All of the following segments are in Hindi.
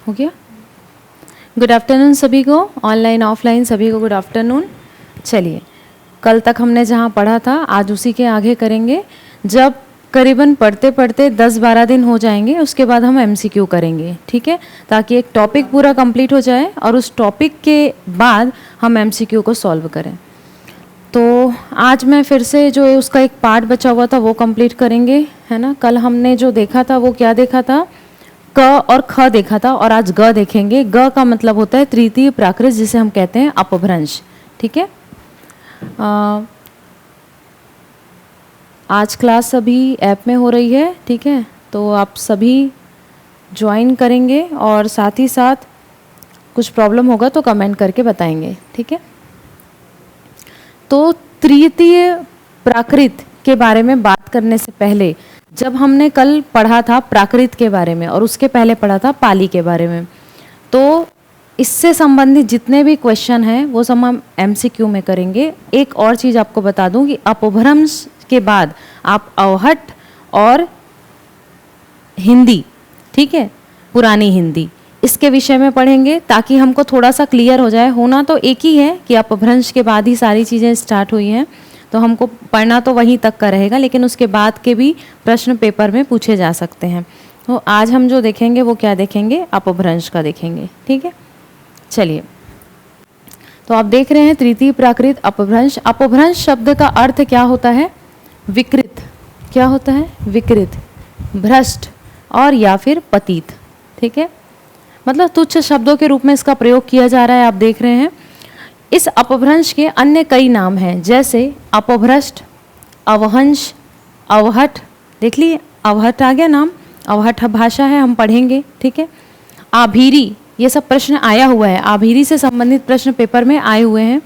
हो गया? गुड आफ्टरनून सभी को, ऑनलाइन ऑफलाइन सभी को गुड आफ्टरनून। चलिए, कल तक हमने जहाँ पढ़ा था आज उसी के आगे करेंगे। जब करीबन पढ़ते पढ़ते 10-12 दिन हो जाएंगे उसके बाद हम एमसीक्यू करेंगे, ठीक है, ताकि एक टॉपिक पूरा कंप्लीट हो जाए और उस टॉपिक के बाद हम एमसीक्यू को सॉल्व करें। तो आज मैं फिर से जो उसका एक पार्ट बचा हुआ था वो कंप्लीट करेंगे, है ना। कल हमने जो देखा था वो क्या देखा था, क और ख देखा था, और आज ग देखेंगे। ग का मतलब होता है तृतीय प्राकृत, जिसे हम कहते हैं अपभ्रंश, ठीक है। आज क्लास सभी ऐप में हो रही है, ठीक है, तो आप सभी ज्वाइन करेंगे और साथ ही साथ कुछ प्रॉब्लम होगा तो कमेंट करके बताएंगे, ठीक है। तो तृतीय प्राकृत के बारे में बात करने से पहले, जब हमने कल पढ़ा था प्राकृत के बारे में और उसके पहले पढ़ा था पाली के बारे में, तो इससे संबंधित जितने भी क्वेश्चन हैं वो सब हम एमसीक्यू में करेंगे। एक और चीज़ आपको बता दूं कि अपभ्रंश के बाद आप अवहट और हिंदी, ठीक है, पुरानी हिंदी, इसके विषय में पढ़ेंगे ताकि हमको थोड़ा सा क्लियर हो जाए। होना तो एक ही है कि अपभ्रंश के बाद ही सारी चीज़ें स्टार्ट हुई हैं, तो हमको पढ़ना तो वहीं तक का रहेगा, लेकिन उसके बाद के भी प्रश्न पेपर में पूछे जा सकते हैं। तो आज हम जो देखेंगे वो क्या देखेंगे, अपभ्रंश का देखेंगे, ठीक है। चलिए, तो आप देख रहे हैं तृतीय प्राकृत अपभ्रंश। अपभ्रंश शब्द का अर्थ क्या होता है, विकृत। क्या होता है, विकृत, भ्रष्ट और या फिर पतित, ठीक है, मतलब तुच्छ शब्दों के रूप में इसका प्रयोग किया जा रहा है, आप देख रहे हैं। इस अपभ्रंश के अन्य कई नाम हैं, जैसे अपभ्रष्ट, अवहंश, अवहट, देख लिए अवहट आ गया नाम, अवहट भाषा है, हम पढ़ेंगे, ठीक है। आभीरी, ये सब प्रश्न आया हुआ है, आभीरी से संबंधित प्रश्न पेपर में आए हुए हैं।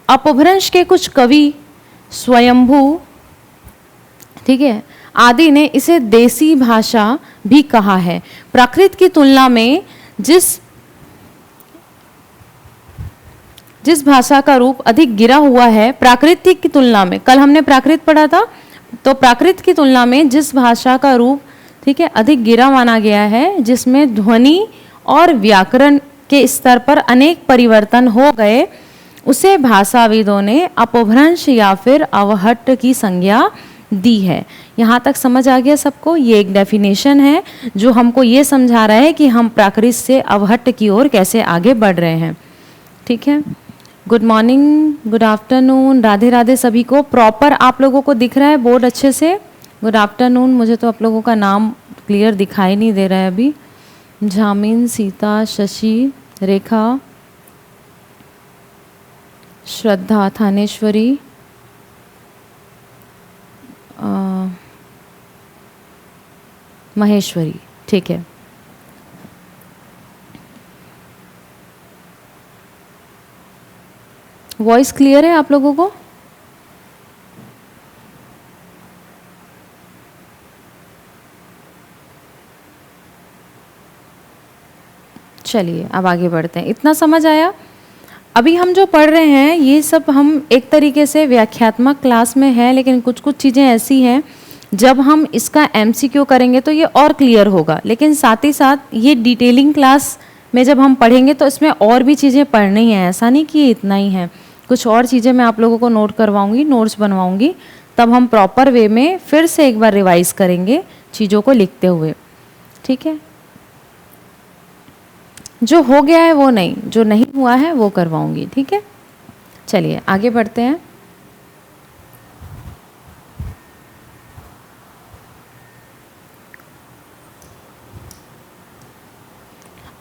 अपभ्रंश के कुछ कवि स्वयंभू, ठीक है, आदि ने इसे देसी भाषा भी कहा है। प्राकृत की तुलना में जिस भाषा का रूप अधिक गिरा हुआ है, प्राकृतिक की तुलना में, कल हमने प्राकृत पढ़ा था, तो प्राकृत की तुलना में जिस भाषा का रूप, ठीक है, अधिक गिरा माना गया है, जिसमें ध्वनि और व्याकरण के स्तर पर अनेक परिवर्तन हो गए, उसे भाषाविदों ने अपभ्रंश या फिर अवहट की संज्ञा दी है। यहाँ तक समझ आ गया सबको? ये एक डेफिनेशन है जो हमको ये समझा रहा है कि हम प्राकृत से अवहट की ओर कैसे आगे बढ़ रहे हैं, ठीक है। Good morning, good afternoon, Radhe Radhe सभी को। प्रॉपर आप लोगों को दिख रहा है बोर्ड अच्छे से? Good afternoon. मुझे तो आप लोगों का नाम क्लियर दिखाई नहीं दे रहा है अभी। झामिन, सीता, शशि, रेखा, श्रद्धा, थानेश्वरी, महेश्वरी, ठीक है। वॉइस क्लियर है आप लोगों को? चलिए अब आगे बढ़ते हैं। इतना समझ आया? अभी हम जो पढ़ रहे हैं ये सब हम एक तरीके से व्याख्यात्मक क्लास में है, लेकिन कुछ कुछ चीज़ें ऐसी हैं जब हम इसका एमसीक्यू करेंगे तो ये और क्लियर होगा, लेकिन साथ ही साथ ये डिटेलिंग क्लास में जब हम पढ़ेंगे तो इसमें और भी चीज़ें पढ़नी है, ऐसा नहीं कि इतना ही है, कुछ और चीज़ें मैं आप लोगों को नोट करवाऊंगी, नोट्स बनवाऊंगी, तब हम प्रॉपर वे में फिर से एक बार रिवाइज करेंगे चीज़ों को लिखते हुए, ठीक है। जो हो गया है वो नहीं, जो नहीं हुआ है वो करवाऊंगी, ठीक है। चलिए आगे बढ़ते हैं।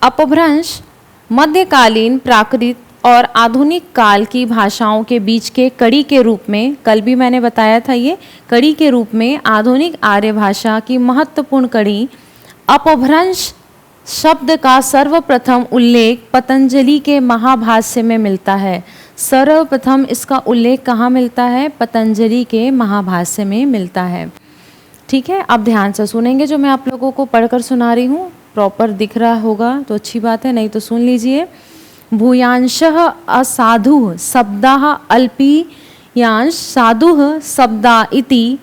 अपभ्रंश मध्यकालीन प्राकृत और आधुनिक काल की भाषाओं के बीच के कड़ी के रूप में, कल भी मैंने बताया था, ये कड़ी के रूप में आधुनिक आर्य भाषा की महत्वपूर्ण कड़ी अपभ्रंश शब्द का सर्वप्रथम उल्लेख पतंजलि के महाभाष्य में मिलता है। सर्वप्रथम इसका उल्लेख कहाँ मिलता है? पतंजलि के महाभाष्य में मिलता है, ठीक है। अब ध्यान से सुनेंगे, जो मैं आप लोगों को पढ़कर सुना रही हूँ प्रॉपर दिख रहा होगा तो अच्छी बात है, नहीं तो सुन लीजिए। भूयांशः असाधु शब्दाः अल्पीयांश साधुः शब्दा इति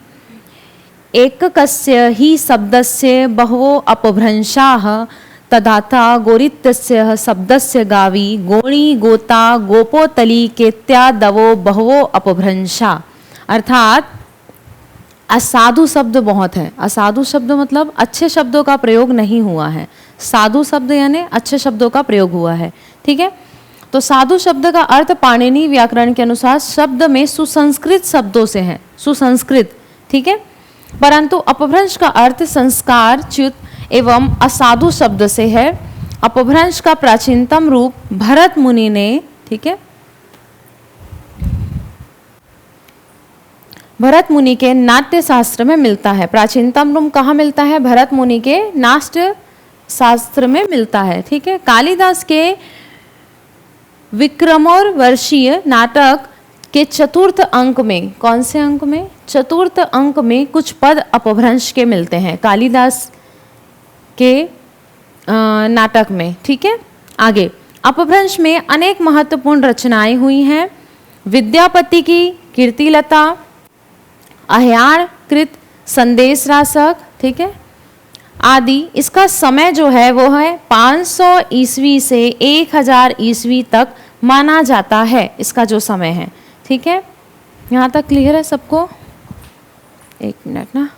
एककस्य हि शब्दस्य बहवो अपभ्रंशाः तदाथा गोरित्यस्य शब्दस्य गावी गोणी गोता गोपोतली केत्यादवो बहवो अपभ्रंशा। अर्थात असाधु शब्द बहुत है। असाधु शब्द मतलब अच्छे शब्दों का प्रयोग नहीं हुआ है। साधु शब्द यानी अच्छे शब्दों का प्रयोग हुआ है। ठीक है, तो साधु शब्द का अर्थ पाणिनि व्याकरण के अनुसार शब्द में सुसंस्कृत शब्दों से है, सुसंस्कृत। ठीक है, परंतु अपभ्रंश का अर्थ संस्कार च्युत एवं असाधु शब्द से है। अपभ्रंश का प्राचीनतम रूप भरत मुनि ने, ठीक है, भरत मुनि के नाट्य शास्त्र में मिलता है। प्राचीनतम रूप कहाँ मिलता है? भरत मुनि के नाट्य शास्त्र में मिलता है। ठीक है, कालिदास के विक्रमोर वर्षीय नाटक के चतुर्थ अंक में, कौन से अंक में? चतुर्थ अंक में कुछ पद अपभ्रंश के मिलते हैं कालिदास के नाटक में। ठीक है, आगे अपभ्रंश में अनेक महत्वपूर्ण रचनाएं हुई हैं। विद्यापति की कीर्तिलता, अह्याण कृत संदेश रासक, ठीक है, आदि। इसका समय जो है वो है 500 ईस्वी से 1000 ईस्वी तक माना जाता है, इसका जो समय है। ठीक है, यहाँ तक क्लियर है सबको? एक मिनट ना,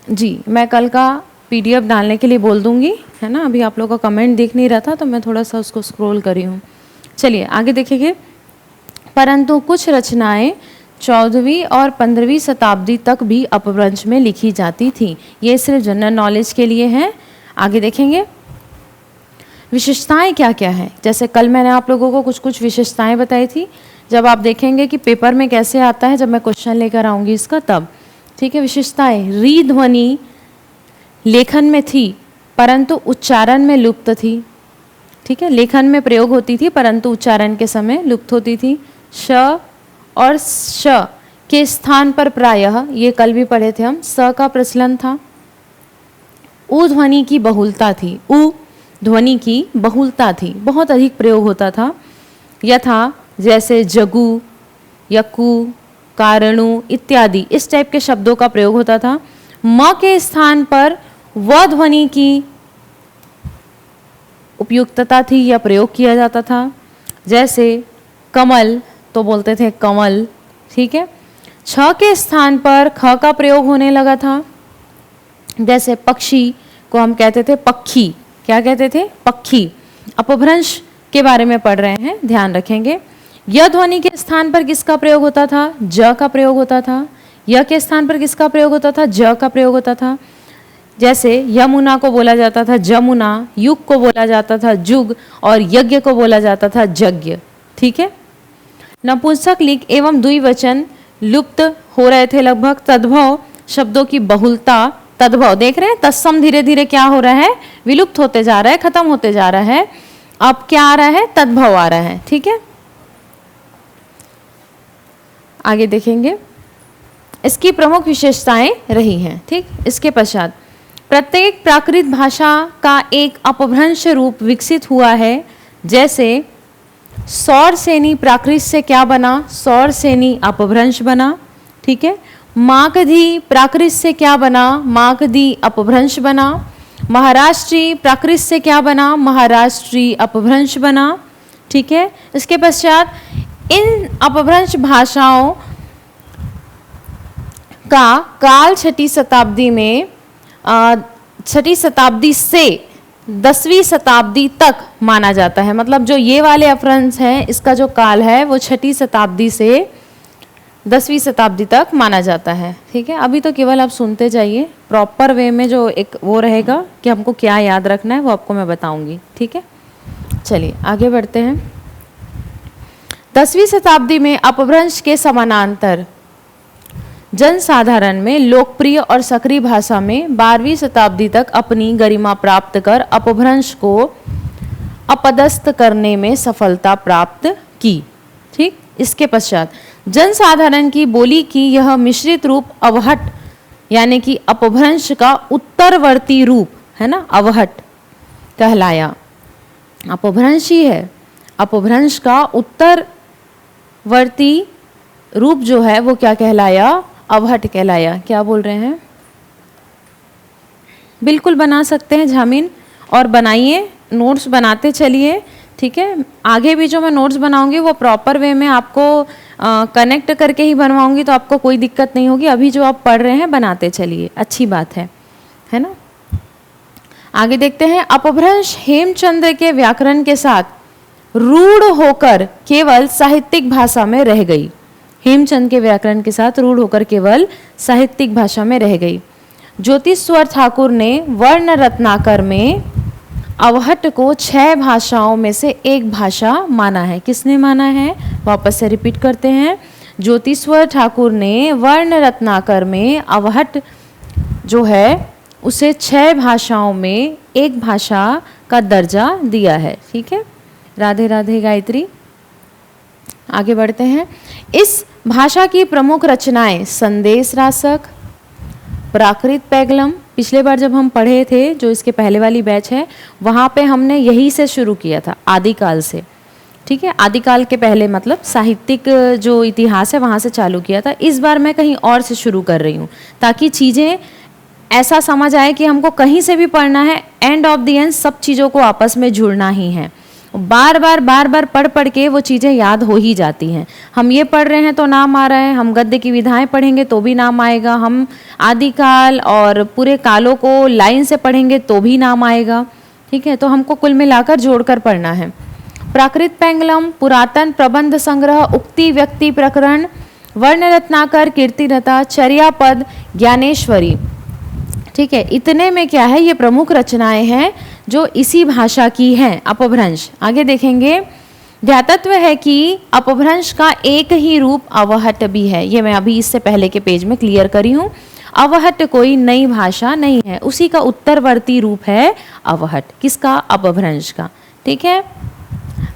जी मैं कल का पीडीएफ डालने के लिए बोल दूंगी, है ना। अभी आप लोगों का कमेंट दिख नहीं रहा था तो मैं थोड़ा सा उसको स्क्रॉल करी हूँ। चलिए आगे देखेंगे। परंतु कुछ रचनाएं 14वीं और 15वीं शताब्दी तक भी अपभ्रंश में लिखी जाती थी। ये सिर्फ जनरल नॉलेज के लिए है। आगे देखेंगे विशेषताएं क्या क्या है। जैसे कल मैंने आप लोगों को कुछ कुछ विशेषताएं बताई थी। जब आप देखेंगे कि पेपर में कैसे आता है, जब मैं क्वेश्चन लेकर आऊँगी इसका, तब। ठीक है, विशेषताएं, री ध्वनि लेखन में थी परंतु उच्चारण में लुप्त थी। ठीक है, लेखन में प्रयोग होती थी परंतु उच्चारण के समय लुप्त होती थी। श और श के स्थान पर प्रायः, ये कल भी पढ़े थे हम, स का प्रचलन था। उ ध्वनि की बहुलता थी, उ ध्वनि की बहुलता थी, बहुत अधिक प्रयोग होता था। यथा जैसे जगु, यकु, कारणु इत्यादि इस टाइप के शब्दों का प्रयोग होता था। म के स्थान पर व ध्वनि की उपयुक्तता थी या प्रयोग किया जाता था। जैसे कमल तो बोलते थे कमल। ठीक है, छ के स्थान पर ख का प्रयोग होने लगा था। जैसे पक्षी को हम कहते थे पक्षी, क्या कहते थे? पक्षी। अपभ्रंश के बारे में पढ़ रहे हैं, ध्यान रखेंगे। य ध्वनि के स्थान पर किसका प्रयोग होता था? ज का प्रयोग होता था। य के स्थान पर किसका प्रयोग होता था? ज का प्रयोग होता था। जैसे यमुना को बोला जाता था जमुना, युग को बोला जाता था जुग और यज्ञ को बोला जाता था यज्ञ। ठीक है, नपुंसक लिंग एवं द्विवचन लुप्त हो रहे थे लगभग। तद्भव शब्दों की बहुलता, तद्भव देख रहे हैं, तत्सम धीरे धीरे क्या हो रहा है? विलुप्त होते जा रहा है, खत्म होते जा रहा है। अब क्या आ रहा है? तद्भव आ रहा है। ठीक है, आगे देखेंगे इसकी प्रमुख विशेषताएं रही हैं। ठीक, इसके पश्चात प्रत्येक प्राकृत भाषा का एक अपभ्रंश रूप विकसित हुआ है। जैसे सौर सेनी प्राकृत से क्या बना? सौर सेनी अपभ्रंश बना। ठीक है, मागधी प्राकृत से क्या बना? मागधी अपभ्रंश बना। महाराष्ट्री प्राकृत से क्या बना? महाराष्ट्री अपभ्रंश बना। ठीक है, इसके पश्चात इन अपभ्रंश भाषाओं का काल 6ठी शताब्दी में 6ठी शताब्दी से 10वीं शताब्दी तक माना जाता है। मतलब जो ये वाले अपभ्रंश हैं, इसका जो काल है वो 6ठी शताब्दी से 10वीं शताब्दी तक माना जाता है। ठीक है, अभी तो केवल आप सुनते जाइए, प्रॉपर वे में जो एक वो रहेगा कि हमको क्या याद रखना है वो आपको मैं बताऊंगी। ठीक है, चलिए आगे बढ़ते हैं। 10वीं शताब्दी में अपभ्रंश के समानांतर जनसाधारण में लोकप्रिय और सक्रिय भाषा में 12वीं शताब्दी तक अपनी गरिमा प्राप्त कर अपभ्रंश को अपदस्थ करने में सफलता प्राप्त की। ठीक, इसके पश्चात जनसाधारण की बोली की यह मिश्रित रूप अवहट यानी कि अपभ्रंश का उत्तरवर्ती रूप है ना, अवहट कहलाया। अपभ्रंश ही है, अपभ्रंश का उत्तरवर्ती रूप जो है वो क्या कहलाया? अवहट कहलाया। क्या बोल रहे हैं? बिल्कुल बना सकते हैं झामिन, और बनाइए, नोट्स बनाते चलिए, ठीक है। आगे भी जो मैं नोट्स बनाऊंगी वो प्रॉपर वे में आपको कनेक्ट करके ही बनवाऊंगी, तो आपको कोई दिक्कत नहीं होगी। अभी जो आप पढ़ रहे हैं बनाते चलिए, अच्छी बात है ना। आगे देखते हैं। अपभ्रंश हेमचंद्र के व्याकरण के साथ रूढ़ होकर केवल साहित्यिक भाषा में रह गई। हेमचंद के व्याकरण के साथ रूढ़ होकर केवल साहित्यिक भाषा में रह गई। ज्योतिश्वर ठाकुर ने वर्ण रत्नाकर में अवहट को 6 भाषाओं में से एक भाषा माना है। किसने माना है? वापस से रिपीट करते हैं। ज्योतिश्वर ठाकुर ने वर्ण रत्नाकर में अवहट जो है उसे 6 भाषाओं में एक भाषा का दर्जा दिया है, ठीक है। राधे राधे गायत्री। आगे बढ़ते हैं। इस भाषा की प्रमुख रचनाएं संदेश रासक, प्राकृत पैगलम। पिछले बार जब हम पढ़े थे, जो इसके पहले वाली बैच है, वहाँ पे हमने यही से शुरू किया था, आदिकाल से, ठीक है। आदिकाल के पहले मतलब साहित्यिक जो इतिहास है वहाँ से चालू किया था। इस बार मैं कहीं और से शुरू कर रही हूँ, ताकि चीज़ें ऐसा समझ आए कि हमको कहीं से भी पढ़ना है, एंड ऑफ द एंड सब चीज़ों को आपस में जुड़ना ही है। बार बार पढ़ के वो चीज़ें याद हो ही जाती हैं। हम ये पढ़ रहे हैं तो नाम आ रहा है, हम गद्य की विधाएं पढ़ेंगे तो भी नाम आएगा, हम आदिकाल और पूरे कालों को लाइन से पढ़ेंगे तो भी नाम आएगा, ठीक है। तो हमको कुल मिलाकर जोड़कर पढ़ना है। प्राकृत पैंगलम, पुरातन प्रबंध संग्रह, उक्ति व्यक्ति प्रकरण, वर्ण रत्नाकर, कीर्तिरता, चर्यापद, ज्ञानेश्वरी, ठीक है। इतने में क्या है, ये प्रमुख रचनाएं हैं जो इसी भाषा की हैं, अपभ्रंश। आगे देखेंगे। ध्यातत्व है कि अपभ्रंश का एक ही रूप अवहट भी है। ये मैं अभी इससे पहले के पेज में क्लियर करी हूँ। अवहट कोई नई भाषा नहीं है, उसी का उत्तरवर्ती रूप है अवहट। किसका? अपभ्रंश का, ठीक है।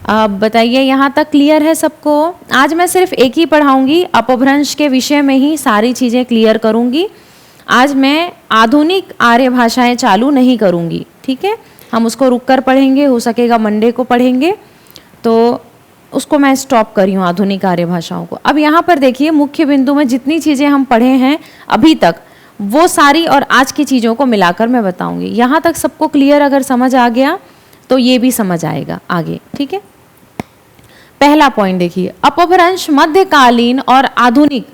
अब बताइए, यहाँ तक क्लियर है सबको? आज मैं सिर्फ एक ही पढ़ाऊंगी, अपभ्रंश के विषय में ही सारी चीज़ें क्लियर करूंगी। आज मैं आधुनिक आर्य भाषाएं चालू नहीं करूंगी, ठीक है। हम उसको रुक कर पढ़ेंगे, हो सकेगा मंडे को पढ़ेंगे, तो उसको मैं स्टॉप करी हूँ आधुनिक आर्य भाषाओं को। अब यहाँ पर देखिए, मुख्य बिंदु में जितनी चीज़ें हम पढ़े हैं अभी तक, वो सारी और आज की चीज़ों को मिलाकर मैं बताऊंगी। यहाँ तक सबको क्लियर अगर समझ आ गया तो ये भी समझ आएगा आगे, ठीक है। पहला पॉइंट देखिए, अपभ्रंश मध्यकालीन और आधुनिक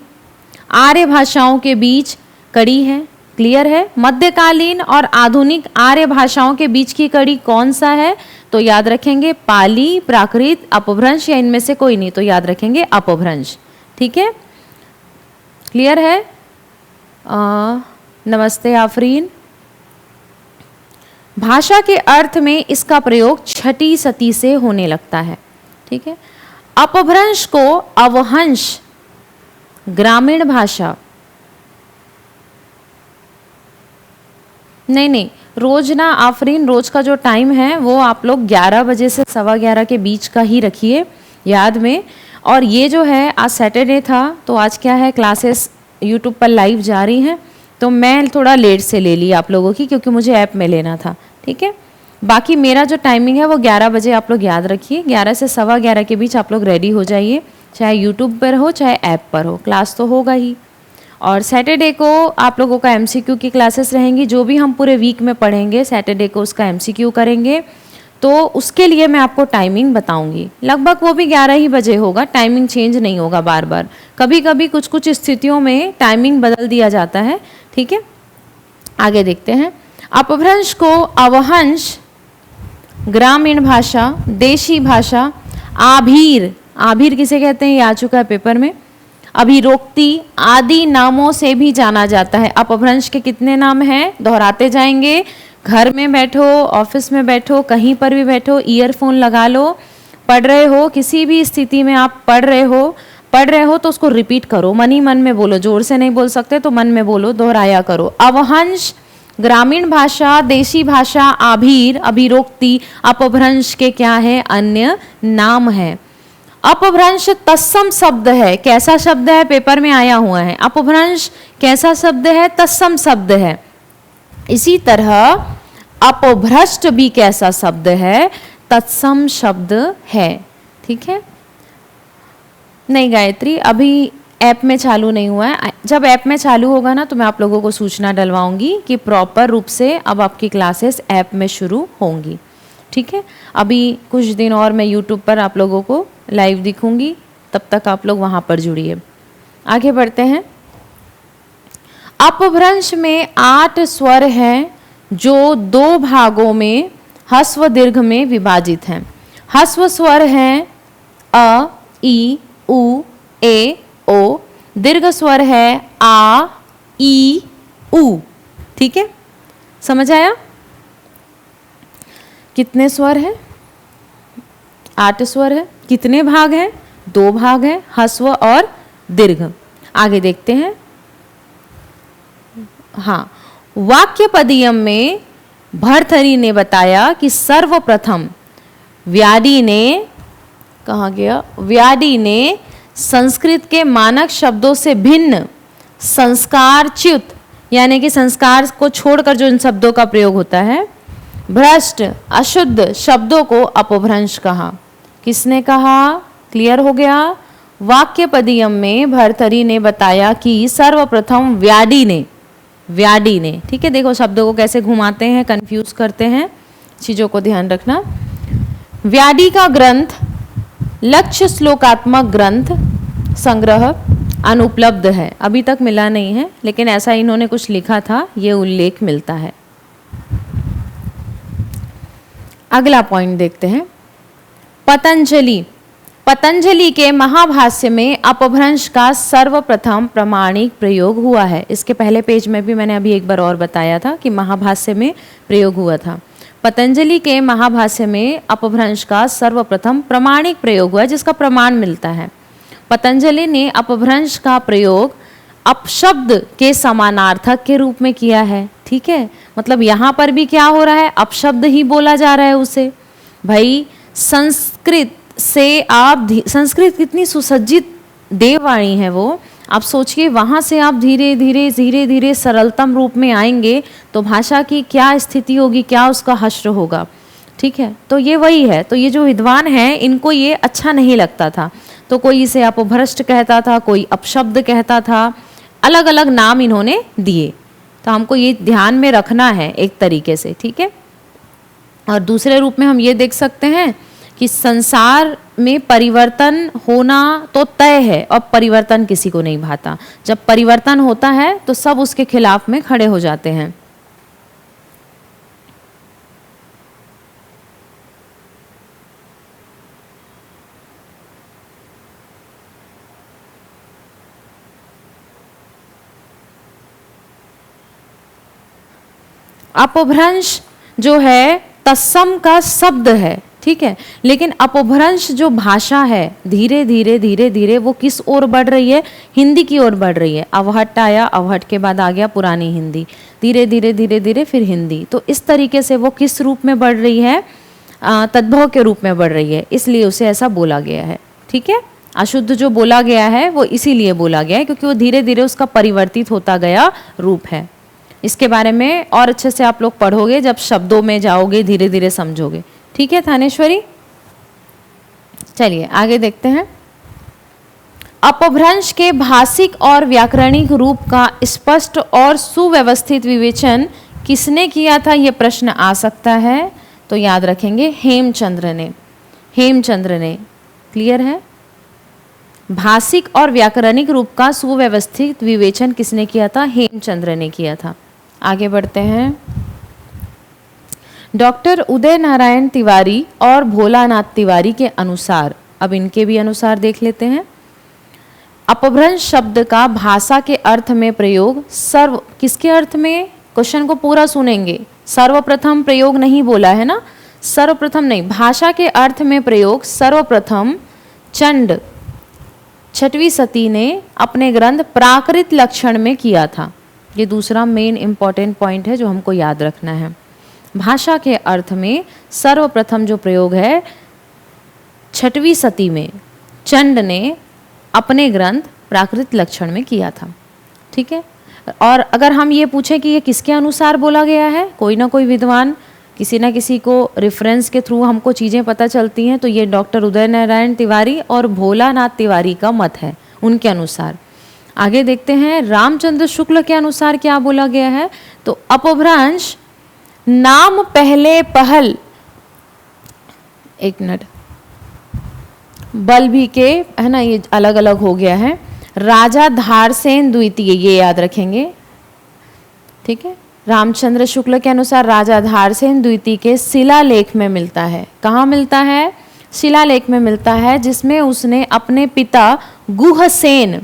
आर्य भाषाओं के बीच कड़ी है। क्लियर है? मध्यकालीन और आधुनिक आर्य भाषाओं के बीच की कड़ी कौन सा है? तो याद रखेंगे पाली, प्राकृत, अपभ्रंश, या इनमें से कोई नहीं, तो याद रखेंगे अपभ्रंश, ठीक है। क्लियर है? नमस्ते आफरीन। भाषा के अर्थ में इसका प्रयोग छठी सती से होने लगता है, ठीक है। अपभ्रंश को अवहंश ग्रामीण भाषा, नहीं, रोज ना आफरीन, रोज का जो टाइम है वो आप लोग 11 बजे से 11:15 के बीच का ही रखिए याद में। और ये जो है, आज सैटरडे था तो आज क्या है, क्लासेस यूट्यूब पर लाइव जा रही हैं, तो मैं थोड़ा लेट से ले ली आप लोगों की, क्योंकि मुझे ऐप में लेना था, ठीक है। बाकी मेरा जो टाइमिंग है वो 11 बजे आप लोग याद रखिए। 11 से 11:15 के बीच आप लोग रेडी हो जाइए, चाहे यूट्यूब पर हो चाहे ऐप पर हो, क्लास तो होगा ही। और सैटरडे को आप लोगों का एमसीक्यू की क्लासेस रहेंगी। जो भी हम पूरे वीक में पढ़ेंगे सैटरडे को उसका एमसीक्यू करेंगे, तो उसके लिए मैं आपको टाइमिंग बताऊंगी। लगभग वो भी 11 ही बजे होगा, टाइमिंग चेंज नहीं होगा बार बार। कभी कभी कुछ कुछ स्थितियों में टाइमिंग बदल दिया जाता है, ठीक है। आगे देखते हैं। अपभ्रंश को अवहंश ग्रामीण भाषा, देशी भाषा, आभीर, आभीर किसे कहते हैं ये आ चुका है पेपर में, अभिरोक्ति आदि नामों से भी जाना जाता है। अपभ्रंश के कितने नाम हैं? दोहराते जाएंगे। घर में बैठो, ऑफिस में बैठो, कहीं पर भी बैठो, ईयरफोन लगा लो, पढ़ रहे हो, किसी भी स्थिति में आप पढ़ रहे हो तो उसको रिपीट करो, मन ही मन में बोलो, जोर से नहीं बोल सकते तो मन में बोलो, दोहराया करो। अवहंश ग्रामीण भाषा, देशी भाषा, आभीर, अभिरोक्ति, अपभ्रंश के क्या है? अन्य नाम है। अपभ्रंश तत्सम शब्द है। कैसा शब्द है? पेपर में आया हुआ है। अपभ्रंश कैसा शब्द है? तत्सम शब्द है। इसी तरह अपभ्रष्ट भी कैसा शब्द है? तत्सम शब्द है, ठीक है। नहीं गायत्री, अभी ऐप में चालू नहीं हुआ है। जब ऐप में चालू होगा ना तो मैं आप लोगों को सूचना डलवाऊंगी कि प्रॉपर रूप से अब आपकी क्लासेस ऐप में शुरू होंगी, ठीक है। अभी कुछ दिन और मैं यूट्यूब पर आप लोगों को लाइव दिखूंगी, तब तक आप लोग वहाँ पर जुड़िए। आगे बढ़ते हैं। अपभ्रंश में 8 स्वर हैं जो 2 भागों में ह्रस्व दीर्घ में विभाजित हैं। ह्रस्व स्वर हैं अ, ई, उ, ए, ओ। दीर्घ स्वर है आ, ई, उ। ठीक है, समझ आया? कितने स्वर हैं? 8 स्वर है। कितने भाग हैं? 2 भाग हैं, ह्रस्व और दीर्घ। आगे देखते हैं। हाँ, वाक्यपदीयम में भर्तृहरि ने बताया कि सर्वप्रथम व्याधि ने, कहाँ गया, व्याधि ने संस्कृत के मानक शब्दों से भिन्न संस्कारच्युत, यानी कि संस्कार को छोड़कर जो इन शब्दों का प्रयोग होता है, भ्रष्ट अशुद्ध शब्दों को अपभ्रंश कहा। किसने कहा? क्लियर हो गया? वाक्यपदीयम में भर्तृहरि ने बताया कि सर्वप्रथम व्याधि ने, व्याधि ने, ठीक है। देखो शब्दों को कैसे घुमाते हैं, कंफ्यूज करते हैं, चीज़ों को ध्यान रखना। व्याधि का ग्रंथ लक्ष्य श्लोकात्मक ग्रंथ संग्रह अनुपलब्ध है, अभी तक मिला नहीं है, लेकिन ऐसा इन्होंने कुछ लिखा था, ये उल्लेख मिलता है। अगला पॉइंट देखते हैं। पतंजलि, पतंजलि के महाभाष्य में अपभ्रंश का सर्वप्रथम प्रमाणिक प्रयोग हुआ है। इसके पहले पेज में भी मैंने अभी एक बार और बताया था कि महाभाष्य में प्रयोग हुआ था। पतंजलि के महाभाष्य में अपभ्रंश का सर्वप्रथम प्रमाणिक प्रयोग हुआ, जिसका प्रमाण मिलता है। पतंजलि ने अपभ्रंश का प्रयोग अपशब्द के समानार्थक के रूप में किया है, ठीक है। मतलब यहाँ पर भी क्या हो रहा है, अपशब्द ही बोला जा रहा है उसे। भाई संस्कृत से आप, संस्कृत कितनी सुसज्जित देववाणी है वो, आप सोचिए वहाँ से आप धीरे धीरे धीरे धीरे सरलतम रूप में आएंगे तो भाषा की क्या स्थिति होगी, क्या उसका हश्र होगा, ठीक है। तो ये वही है। तो ये जो विद्वान हैं इनको ये अच्छा नहीं लगता था, तो कोई इसे अपभ्रष्ट कहता था, कोई अपशब्द कहता था, अलग अलग नाम इन्होंने दिए। तो हमको ये ध्यान में रखना है एक तरीके से, ठीक है। और दूसरे रूप में हम ये देख सकते हैं कि संसार में परिवर्तन होना तो तय है और परिवर्तन किसी को नहीं भाता। जब परिवर्तन होता है तो सब उसके खिलाफ में खड़े हो जाते हैं। अपभ्रंश जो है तत्सम का शब्द है, ठीक है। लेकिन अपभ्रंश जो भाषा है धीरे धीरे धीरे धीरे वो किस ओर बढ़ रही है? हिंदी की ओर बढ़ रही है। अवहट आया, अवहट के बाद आ गया पुरानी हिंदी, धीरे धीरे धीरे धीरे फिर हिंदी। तो इस तरीके से वो किस रूप में बढ़ रही है? तद्भव के रूप में बढ़ रही है, इसलिए उसे ऐसा बोला गया है, ठीक है। अशुद्ध जो बोला गया है वो इसीलिए बोला गया है क्योंकि वो धीरे धीरे उसका परिवर्तित होता गया रूप है। इसके बारे में और अच्छे से आप लोग पढ़ोगे जब शब्दों में जाओगे, धीरे धीरे समझोगे, ठीक है थानेश्वरी। चलिए आगे देखते हैं। अपभ्रंश के भाषिक और व्याकरणिक रूप का स्पष्ट और सुव्यवस्थित विवेचन किसने किया था, यह प्रश्न आ सकता है। तो याद रखेंगे हेमचंद्र ने, हेमचंद्र ने। क्लियर है? भाषिक और व्याकरणिक रूप का सुव्यवस्थित विवेचन किसने किया था? हेमचंद्र ने किया था। आगे बढ़ते हैं। डॉक्टर उदय नारायण तिवारी और भोलानाथ तिवारी के अनुसार, अब इनके भी अनुसार देख लेते हैं। अपभ्रंश शब्द का भाषा के अर्थ में प्रयोग सर्व, किसके अर्थ में? क्वेश्चन को पूरा सुनेंगे। सर्वप्रथम प्रयोग नहीं बोला है ना, सर्वप्रथम नहीं, भाषा के अर्थ में प्रयोग सर्वप्रथम चंड छठवीं सती ने अपने ग्रंथ प्राकृत लक्षण में किया था। ये दूसरा मेन इंपॉर्टेंट पॉइंट है जो हमको याद रखना है। भाषा के अर्थ में सर्वप्रथम जो प्रयोग है छठवीं सती में चंड ने अपने ग्रंथ प्राकृत लक्षण में किया था, ठीक है। और अगर हम ये पूछें कि ये किसके अनुसार बोला गया है, कोई ना कोई विद्वान किसी ना किसी को रेफरेंस के थ्रू हमको चीज़ें पता चलती हैं, तो ये डॉक्टर उदय नारायण तिवारी और भोलानाथ तिवारी का मत है, उनके अनुसार। आगे देखते हैं, रामचंद्र शुक्ल के अनुसार क्या बोला गया है। तो अपभ्रंश नाम पहले पहल, एक मिनट, बल भी के, है ना, ये अलग अलग हो गया है। राजा धारसेन द्वितीय, ये याद रखेंगे, ठीक है। रामचंद्र शुक्ल के अनुसार राजा धारसेन द्वितीय के शिलालेख में मिलता है। कहाँ मिलता है? शिलालेख में मिलता है, जिसमें उसने अपने पिता गुहसेन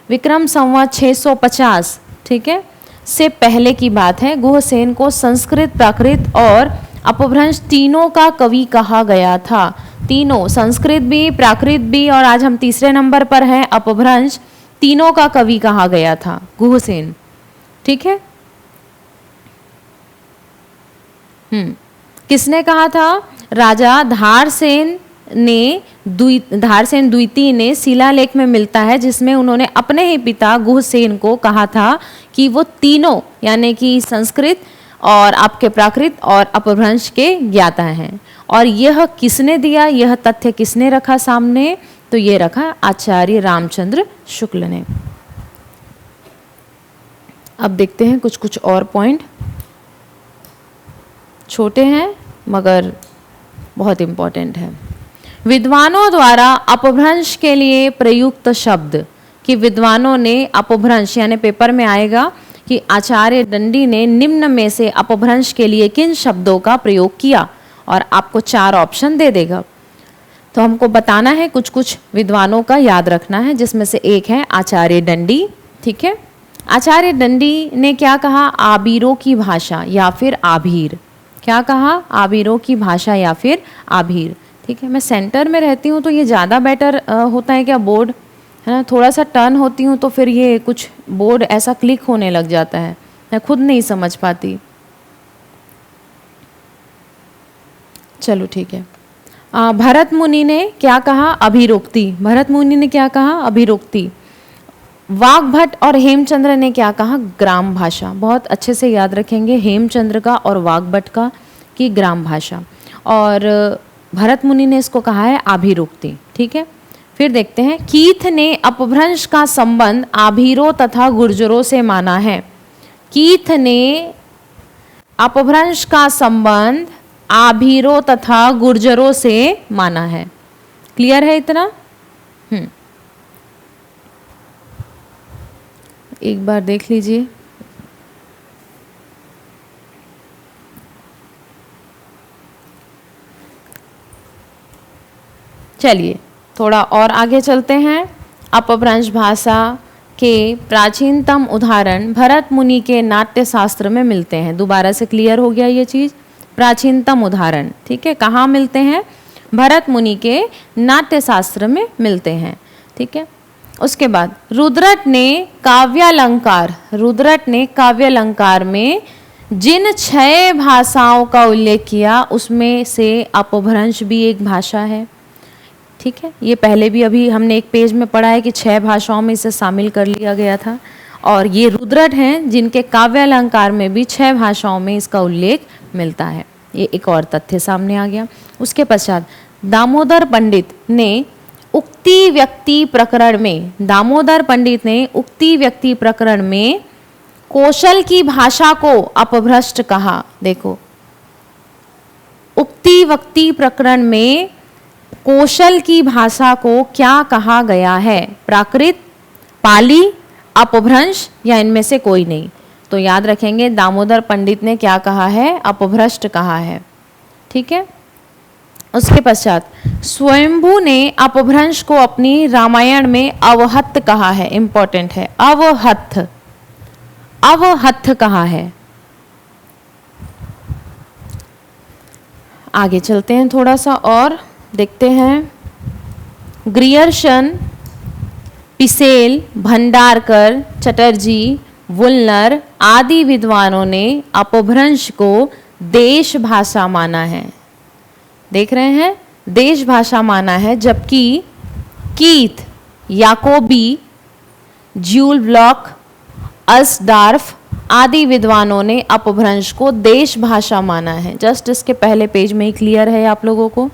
विक्रम संवत 650, ठीक है, से पहले की बात है। गुहसेन को संस्कृत, प्राकृत और अपभ्रंश तीनों का कवि कहा गया था। तीनों, संस्कृत भी, प्राकृत भी, और आज हम तीसरे नंबर पर हैं अपभ्रंश, तीनों का कवि कहा गया था गुहसेन, ठीक है। किसने कहा था? राजा धारसेन द्वितीय ने शिलालेख में मिलता है, जिसमें उन्होंने अपने ही पिता गुहसेन को कहा था कि वो तीनों, यानी कि संस्कृत और आपके प्राकृत और अपभ्रंश के ज्ञाता हैं। और यह किसने दिया, यह तथ्य किसने रखा सामने? तो ये रखा आचार्य रामचंद्र शुक्ल ने। अब देखते हैं कुछ कुछ और पॉइंट, छोटे हैं मगर बहुत इंपॉर्टेंट है। विद्वानों द्वारा अपभ्रंश के लिए प्रयुक्त शब्द, कि विद्वानों ने अपभ्रंश, यानी पेपर में आएगा कि आचार्य दंडी ने निम्न में से अपभ्रंश के लिए किन शब्दों का प्रयोग किया, और आपको 4 ऑप्शन दे देगा। तो हमको बताना है, कुछ कुछ विद्वानों का याद रखना है, जिसमें से एक है आचार्य दंडी, ठीक है। आचार्य दंडी ने क्या कहा? आबीरों की भाषा या फिर आभीर। क्या कहा? आबीरों की भाषा या फिर आभीर, ठीक है। मैं सेंटर में रहती हूँ तो ये ज़्यादा बेटर होता है क्या बोर्ड, है ना। थोड़ा सा टर्न होती हूँ तो फिर ये कुछ बोर्ड ऐसा क्लिक होने लग जाता है, मैं खुद नहीं समझ पाती। चलो ठीक है। भरत मुनि ने क्या कहा? अभिरोक्ति। भरत मुनि ने क्या कहा? अभिरोक्ति। वाग्भट और हेमचंद्र ने क्या कहा? ग्राम भाषा। बहुत अच्छे से याद रखेंगे, हेमचंद्र का और वाग्भट का, की ग्राम भाषा। और भरत मुनि ने इसको कहा है अभिरोक्ति, ठीक है। फिर देखते हैं, कीथ ने अपभ्रंश का संबंध आभीरों तथा गुर्जरों से माना है। कीथ ने अपभ्रंश का संबंध आभीरों तथा गुर्जरों से माना है। क्लियर है इतना? एक बार देख लीजिए। चलिए थोड़ा और आगे चलते हैं। अपभ्रंश भाषा के प्राचीनतम उदाहरण भरत मुनि के नाट्य शास्त्र में मिलते हैं। दोबारा से क्लियर हो गया ये चीज़। प्राचीनतम उदाहरण, ठीक है, कहाँ मिलते हैं? भरत मुनि के नाट्य शास्त्र में मिलते हैं, ठीक है। उसके बाद रुद्रट ने काव्यालंकार में जिन 6 भाषाओं का उल्लेख किया, उसमें से अपभ्रंश भी एक भाषा है, ठीक है। ये पहले भी अभी हमने एक पेज में पढ़ा है कि 6 भाषाओं में इसे शामिल कर लिया गया था। और ये रुद्रट हैं जिनके काव्यालंकार में भी 6 भाषाओं में इसका उल्लेख मिलता है। ये एक और तथ्य सामने आ गया। उसके पश्चात दामोदर पंडित ने उक्ति व्यक्ति प्रकरण में कौशल की भाषा को अपभ्रष्ट कहा। देखो, उक्ति व्यक्ति प्रकरण में कौशल की भाषा को क्या कहा गया है? प्राकृत, पाली, अपभ्रंश या इनमें से कोई नहीं। तो याद रखेंगे, दामोदर पंडित ने क्या कहा है? अपभ्रष्ट कहा है, ठीक है। उसके पश्चात स्वयंभू ने अपभ्रंश को अपनी रामायण में अवहत्थ कहा है। इंपॉर्टेंट है, अवहत्थ कहा है। आगे चलते हैं थोड़ा सा और देखते हैं। ग्रियर्सन, पिसेल, भंडारकर, चटर्जी, वुलनर आदि विद्वानों ने अपभ्रंश को देश भाषा माना है। देख रहे हैं, देश भाषा माना है। जबकि कीथ, याकोबी, ज्यूल ब्लॉक, अस्डार्फ आदि विद्वानों ने अपभ्रंश को देश भाषा माना है। जस्ट इसके पहले पेज में ही क्लियर है आप लोगों को।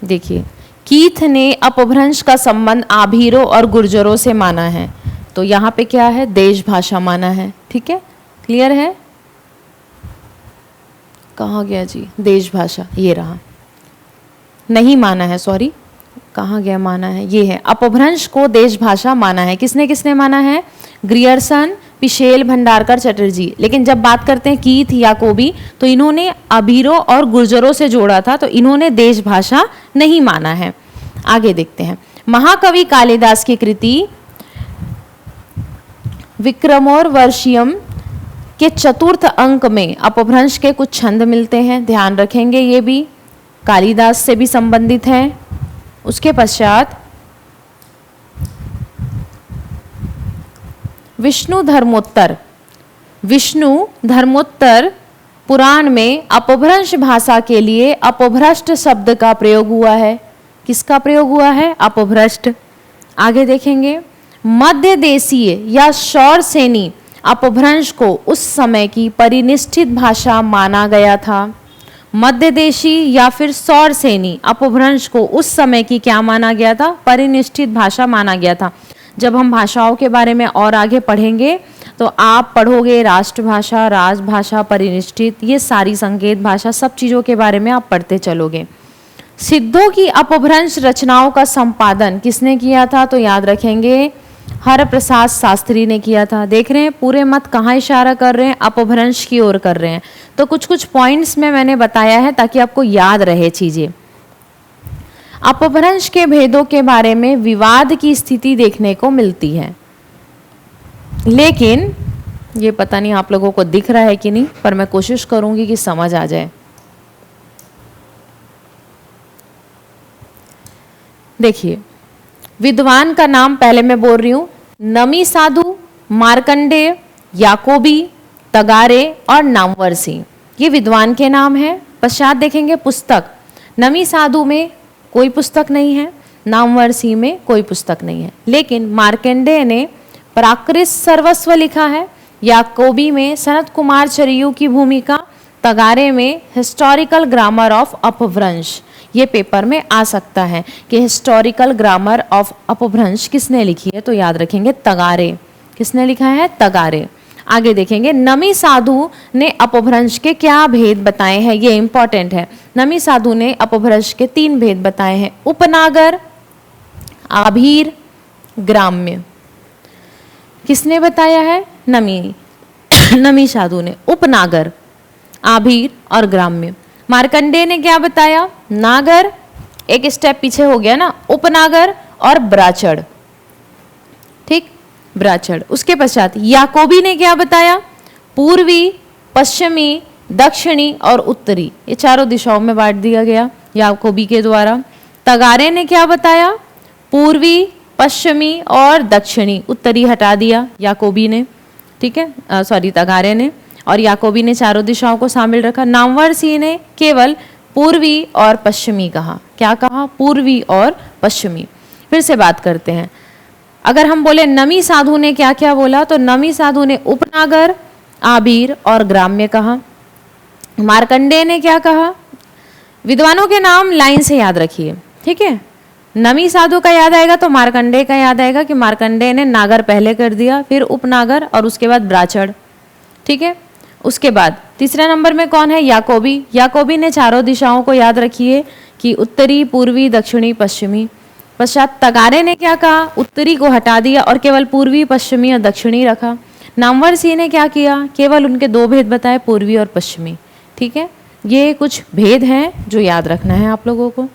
देखिए, कीथ ने अपभ्रंश का संबंध आभीरों और गुर्जरों से माना है। तो यहाँ पे क्या है, देश भाषा माना है। ठीक है, क्लियर है? कहाँ गया जी, देश भाषा, ये रहा, नहीं माना है, सॉरी, कहाँ गया, माना है, ये है, अपभ्रंश को देश भाषा माना है। किसने किसने माना है? ग्रियर्सन, पिशेल, भंडारकर, चटर्जी। लेकिन जब बात करते हैं कीथ, याकोबी, तो इन्होंने अबीरों और गुर्जरों से जोड़ा था, तो इन्होंने देश भाषा नहीं माना है। आगे देखते हैं, महाकवि कालिदास की कृति विक्रमोर्वशीयम के चतुर्थ अंक में अपभ्रंश के कुछ छंद मिलते हैं, ध्यान रखेंगे, ये भी कालिदास से भी संबंधित है। उसके पश्चात विष्णु धर्मोत्तर पुराण में अपभ्रंश भाषा के लिए अपभ्रष्ट शब्द का प्रयोग हुआ है। किसका प्रयोग हुआ है? अपभ्रष्ट। आगे देखेंगे, मध्य देशीय या शौरसेनी अपभ्रंश को उस समय की परिनिष्ठित भाषा माना गया था। मध्य देशी या फिर शौरसेनी अपभ्रंश को उस समय की क्या माना गया था? परिनिष्ठित भाषा माना गया था। जब हम भाषाओं के बारे में और आगे पढ़ेंगे तो आप पढ़ोगे राष्ट्रभाषा, राजभाषा, परिनिष्ठित, ये सारी संकेत भाषा, सब चीज़ों के बारे में आप पढ़ते चलोगे। सिद्धों की अपभ्रंश रचनाओं का संपादन किसने किया था? तो याद रखेंगे, हरप्रसाद शास्त्री ने किया था। देख रहे हैं पूरे मत कहाँ इशारा कर रहे हैं? अपभ्रंश की ओर कर रहे हैं। तो कुछ कुछ पॉइंट्स में मैंने बताया है ताकि आपको याद रहे चीजें। अपभ्रंश के भेदों के बारे में विवाद की स्थिति देखने को मिलती है, लेकिन ये पता नहीं आप लोगों को दिख रहा है कि नहीं, पर मैं कोशिश करूंगी कि समझ आ जाए। देखिए, विद्वान का नाम पहले मैं बोल रही हूं, नमी साधु, मार्कंडेय, याकोबी, तगारे और नामवरसी, ये विद्वान के नाम है। पश्चात देखेंगे पुस्तक, नमी साधु में कोई पुस्तक नहीं है, नामवरसी में कोई पुस्तक नहीं है, लेकिन मार्कंडेय ने प्राकृत सर्वस्व लिखा है, याकोबी में सनत कुमार चरियू की भूमिका, तगारे में हिस्टोरिकल ग्रामर ऑफ अपभ्रंश। ये पेपर में आ सकता है कि हिस्टोरिकल ग्रामर ऑफ अपभ्रंश किसने लिखी है? तो याद रखेंगे तगारे। किसने लिखा है? तगारे। आगे देखेंगे, नमी साधु ने अपभ्रंश के क्या भेद बताए हैं? ये इंपॉर्टेंट है। नमी साधु ने अपभ्रंश के 3 भेद बताए हैं, उपनागर, आभीर, ग्राम्य। किसने बताया है? नमी साधु ने, उपनागर, आभीर और ग्राम्य। मार्कंडेय ने क्या बताया? नागर, एक स्टेप पीछे हो गया ना, उपनागर और ब्राचड़। ठीक, ब्राचड़। उसके पश्चात याकोबी ने क्या बताया? पूर्वी, पश्चिमी, दक्षिणी और उत्तरी, ये चारों दिशाओं में बांट दिया गया याकोबी के द्वारा। तगारे ने क्या बताया? पूर्वी, पश्चिमी और दक्षिणी, उत्तरी हटा दिया याकोबी ने। ठीक है, सॉरी, तगारे ने। और याकोबी ने चारों दिशाओं को शामिल रखा। नामवरसी ने केवल पूर्वी और पश्चिमी कहा। क्या कहा? पूर्वी और पश्चिमी। फिर से बात करते हैं, अगर हम बोले नमी साधु ने क्या क्या बोला, तो नमी साधु ने उपनागर, आबीर और ग्राम्य कहा। मार्कंडेय ने क्या कहा? विद्वानों के नाम लाइन से याद रखिए, ठीक है। नमी साधु का याद आएगा तो मार्कंडेय का याद आएगा कि मार्कंडेय ने नागर पहले कर दिया, फिर उपनागर और उसके बाद ब्राचड़, ठीक है। उसके बाद तीसरे नंबर में कौन है? याकोबी। याकोबी ने चारों दिशाओं को याद रखिए कि उत्तरी, पूर्वी, दक्षिणी, पश्चिमी। पश्चात तगारे ने क्या कहा? उत्तरी को हटा दिया और केवल पूर्वी, पश्चिमी और दक्षिणी रखा। नामवरसी ने क्या किया? केवल उनके 2 भेद बताए, पूर्वी और पश्चिमी, ठीक है। ये कुछ भेद हैं जो याद रखना है आप लोगों को।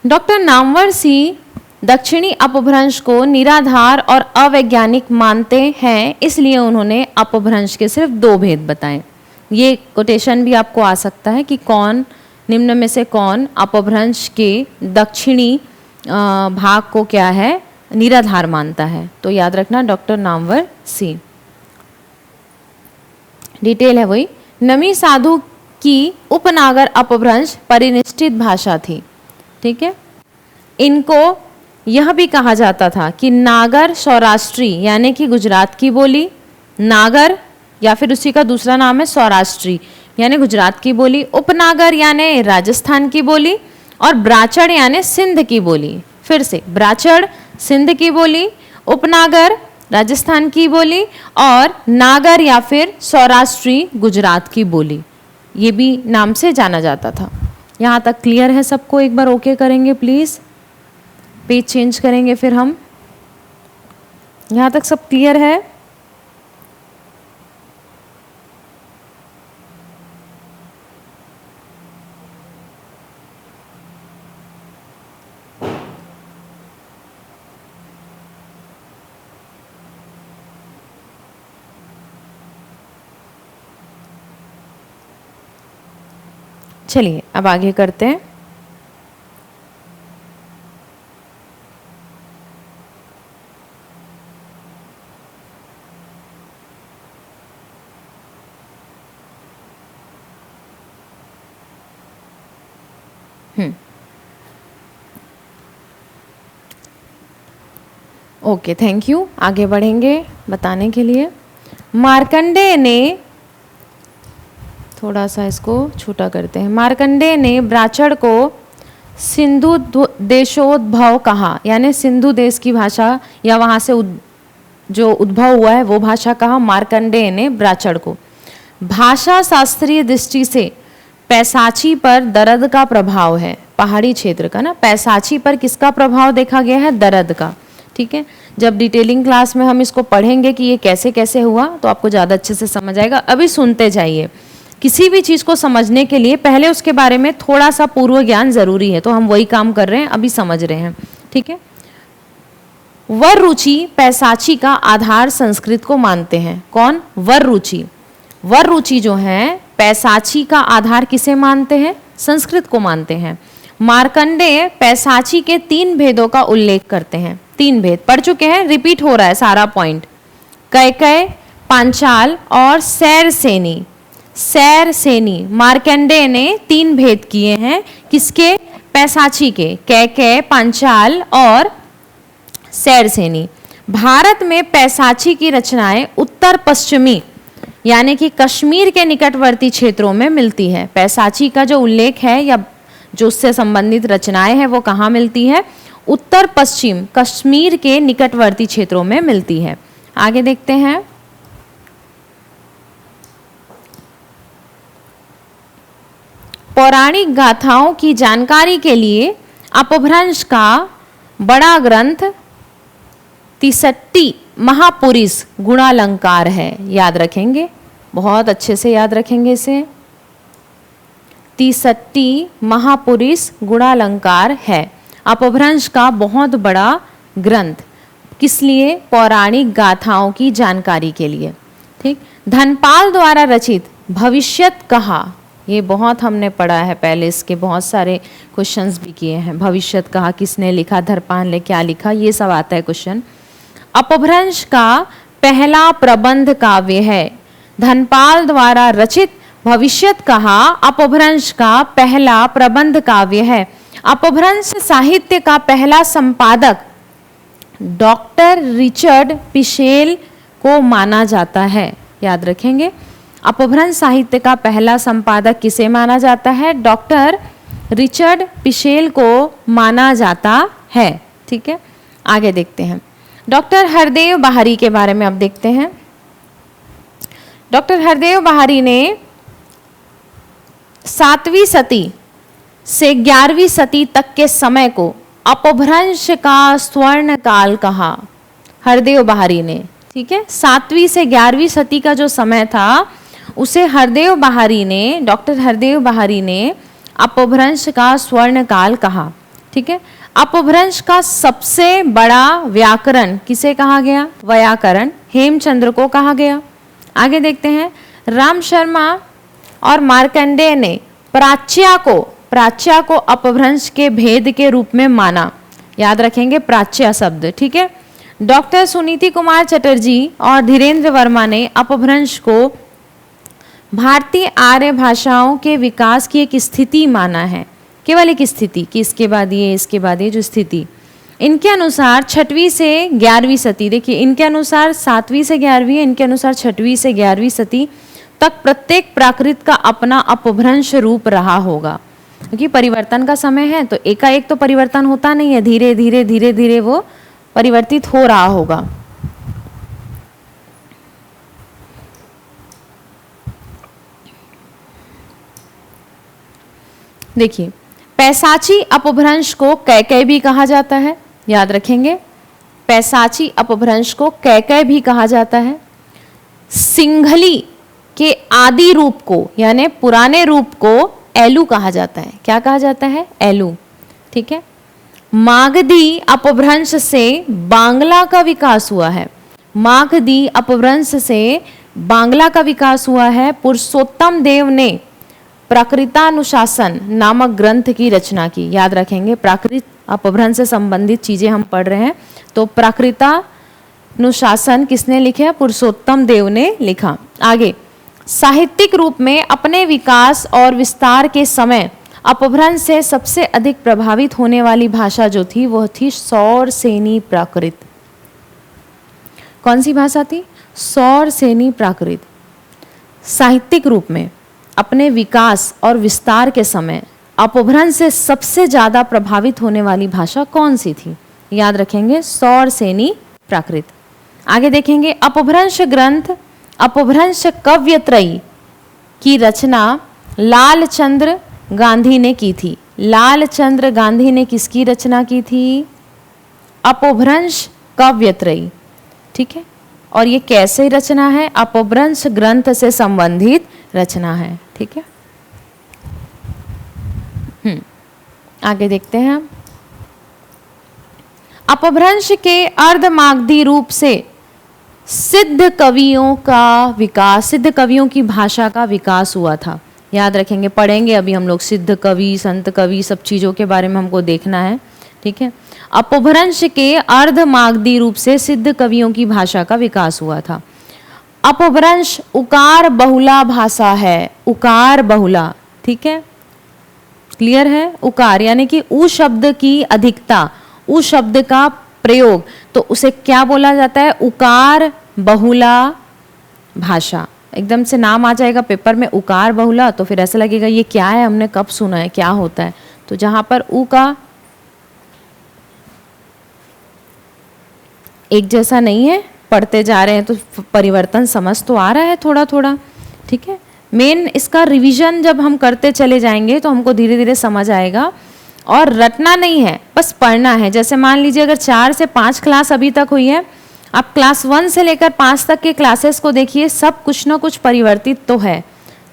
डॉक्टर नामवरसी दक्षिणी अपभ्रंश को निराधार और अवैज्ञानिक मानते हैं, इसलिए उन्होंने अपभ्रंश के सिर्फ 2 भेद बताए। ये कोटेशन भी आपको आ सकता है कि कौन, निम्न में से कौन अपभ्रंश के दक्षिणी भाग को क्या है? निराधार मानता है। तो याद रखना डॉक्टर नामवरसी। डिटेल है वही। नमी साधु की उपनागर अपभ्रंश परिनिष्ठित भाषा थी, ठीक है। इनको यह भी कहा जाता था कि नागर सौराष्ट्री यानी कि गुजरात की बोली, नागर या फिर उसी का दूसरा नाम है सौराष्ट्री यानी गुजरात की बोली, उपनागर यानी राजस्थान की बोली, और ब्राचड़ यानी सिंध की बोली। फिर से, ब्राचड़ सिंध की बोली, उपनागर राजस्थान की बोली, और नागर या फिर सौराष्ट्री गुजरात की बोली, ये भी नाम से जाना जाता था। यहाँ तक क्लियर है सबको? एक बार ओके करेंगे प्लीज़, पेज चेंज करेंगे फिर हम। यहाँ तक सब क्लियर है? चलिए अब आगे करते हैं। Okay, thank you. आगे बढ़ेंगे बताने के लिए। मार्कंडेय ने, थोड़ा सा इसको छोटा करते हैं, मार्कंडेय ने ब्राचड़ को सिंधु देशोद्भव कहा, यानी सिंधु देश की भाषा या वहाँ से जो उद्भव हुआ है वो भाषा कहा मार्कंडेय ने ब्राचड़ को। भाषा शास्त्रीय दृष्टि से पैसाची पर दर्द का प्रभाव है, पहाड़ी क्षेत्र का ना। पैसाची पर किसका प्रभाव देखा गया है? दर्द का। ठीक है, जब डिटेलिंग क्लास में हम इसको पढ़ेंगे कि ये कैसे कैसे हुआ तो आपको ज़्यादा अच्छे से समझ आएगा। अभी सुनते जाइए। किसी भी चीज़ को समझने के लिए पहले उसके बारे में थोड़ा सा पूर्व ज्ञान जरूरी है, तो हम वही काम कर रहे हैं, अभी समझ रहे हैं। ठीक है, वर रुचि पैसाची का आधार संस्कृत को मानते हैं। कौन? वर रुचि। वर रुचि जो है पैसाची का आधार किसे मानते हैं? संस्कृत को मानते हैं। मार्कंडेय पैसाची के 3 भेदों का उल्लेख करते हैं। 3 भेद पढ़ चुके हैं, रिपीट हो रहा है सारा पॉइंट। कैकय, पांचाल और सैरसेनी। सैरसेनी, मार्कंडेय ने 3 भेद किए हैं। किसके? पैसाची के। कैकय, पांचाल और सैरसेनी। भारत में पैसाची की रचनाएं उत्तर पश्चिमी यानी कि कश्मीर के निकटवर्ती क्षेत्रों में मिलती है। पैसाची का जो उल्लेख है या जो उससे संबंधित रचनाएं हैं वो कहाँ मिलती है? उत्तर पश्चिम कश्मीर के निकटवर्ती क्षेत्रों में मिलती है। आगे देखते हैं। पौराणिक गाथाओं की जानकारी के लिए अपभ्रंश का बड़ा ग्रंथ 63 महापुरुष गुणालंकार है। याद रखेंगे, बहुत अच्छे से याद रखेंगे इसे। 63 महापुरुष गुणालंकार है अपभ्रंश का बहुत बड़ा ग्रंथ। किस लिए? पौराणिक गाथाओं की जानकारी के लिए। ठीक, धनपाल द्वारा रचित भविष्यत कहा, ये बहुत हमने पढ़ा है पहले, इसके बहुत सारे क्वेश्चंस भी किए हैं। भविष्यत कहा किसने लिखा? धनपाल ने क्या लिखा? ये सब आता है क्वेश्चन। अपभ्रंश का पहला प्रबंध काव्य है। धनपाल द्वारा रचित भविष्यत कहा अपभ्रंश का पहला प्रबंध काव्य है। अपभ्रंश साहित्य का पहला संपादक डॉक्टर रिचर्ड पिशेल को माना जाता है। याद रखेंगे, अपभ्रंश साहित्य का पहला संपादक किसे माना जाता है? डॉक्टर रिचर्ड पिशेल को माना जाता है। ठीक है, आगे देखते हैं। डॉक्टर हरदेव बहारी के बारे में अब देखते हैं। डॉक्टर हरदेव बहारी ने 7वीं सदी से 11वीं सदी तक के समय को अपभ्रंश का स्वर्ण काल कहा। हरदेव बहारी ने, ठीक है, 7वीं से 11वीं सदी का जो समय था उसे हरदेव बहारी ने, डॉक्टर हरदेव बहारी ने अपभ्रंश का स्वर्ण काल कहा। ठीक है, अपभ्रंश का सबसे बड़ा व्याकरण किसे कहा गया? व्याकरण हेमचंद्र को कहा गया। आगे देखते हैं। राम शर्मा और मार्कंडेय ने प्राच्या को अपभ्रंश के भेद के रूप में माना। याद रखेंगे प्राच्या शब्द। ठीक है, डॉक्टर सुनीति कुमार चटर्जी और धीरेन्द्र वर्मा ने अपभ्रंश को भारतीय आर्य भाषाओं के विकास की एक स्थिति माना है। केवल एक स्थिति कि इसके बाद ये, इसके बाद ये जो स्थिति। इनके अनुसार 6वीं से 11वीं सदी, देखिए इनके अनुसार 7वीं से 11वीं है, इनके अनुसार 6वीं से 11वीं सदी तक प्रत्येक प्राकृत का अपना अपभ्रंश रूप रहा होगा, क्योंकि परिवर्तन का समय है तो एकाएक तो परिवर्तन होता नहीं है, धीरे धीरे धीरे धीरे वो परिवर्तित हो रहा होगा। देखिए पैसाची अपभ्रंश को कैकय भी कहा जाता है, याद रखेंगे, पैसाची अपभ्रंश को कैकय भी कहा जाता है। सिंघली के आदि रूप को यानी पुराने रूप को एलू कहा जाता है। क्या कहा जाता है? एलू। ठीक है। मागधी अपभ्रंश से बांग्ला का विकास हुआ है। मागधी अपभ्रंश से बांग्ला का विकास हुआ है। पुरुषोत्तम देव ने प्राकृतानुशासन नामक ग्रंथ की रचना की। याद रखेंगे, प्राकृत अपभ्रंश से संबंधित चीजें हम पढ़ रहे हैं, तो प्राकृतानुशासन किसने लिखे? पुरुषोत्तम देव ने लिखा। आगे, साहित्यिक रूप में अपने विकास और विस्तार के समय अपभ्रंश से सबसे अधिक प्रभावित होने वाली भाषा जो थी वह थी सौरसेनी प्राकृत। कौन सी भाषा थी? सौरसेनी प्राकृत। साहित्यिक रूप में अपने विकास और विस्तार के समय अपभ्रंश से सबसे ज्यादा प्रभावित होने वाली भाषा कौन सी थी? याद रखेंगे, सौरसेनी प्राकृत। आगे देखेंगे, अपभ्रंश ग्रंथ अपभ्रंश काव्यत्रयी की रचना लालचंद्र गांधी ने की थी। लालचंद्र गांधी ने किसकी रचना की थी? अपभ्रंश काव्यत्रयी। ठीक है। और ये कैसे रचना है? अपभ्रंश ग्रंथ से संबंधित रचना है। ठीक है। आगे देखते हैं हम। अपभ्रंश के अर्धमागधी रूप से सिद्ध कवियों का विकास, सिद्ध कवियों की भाषा का विकास हुआ था। याद रखेंगे, पढ़ेंगे अभी हम लोग सिद्ध कवि, संत कवि, सब चीज़ों के बारे में हमको देखना है। ठीक है। अपभ्रंश के अर्धमागधी रूप से सिद्ध कवियों की भाषा का विकास हुआ था। अपभ्रंश उकार बहुला भाषा है। उकार बहुला। ठीक है, क्लियर है? उकार यानी कि उ शब्द की अधिकता, उ शब्द का प्रयोग, तो उसे क्या बोला जाता है? उकार बहुला भाषा। एकदम से नाम आ जाएगा पेपर में उकार बहुला, तो फिर ऐसा लगेगा ये क्या है, हमने कब सुना है, क्या होता है। तो जहां पर उ का एक जैसा नहीं है, पढ़ते जा रहे हैं तो परिवर्तन समझ तो आ रहा है थोड़ा थोड़ा। ठीक है। मेन इसका रिवीजन जब हम करते चले जाएंगे तो हमको धीरे धीरे समझ आएगा। और रटना नहीं है, बस पढ़ना है। जैसे मान लीजिए अगर 4 से 5 क्लास अभी तक हुई है, आप क्लास 1 से लेकर 5 तक के क्लासेस को देखिए, सब कुछ ना कुछ परिवर्तित तो है।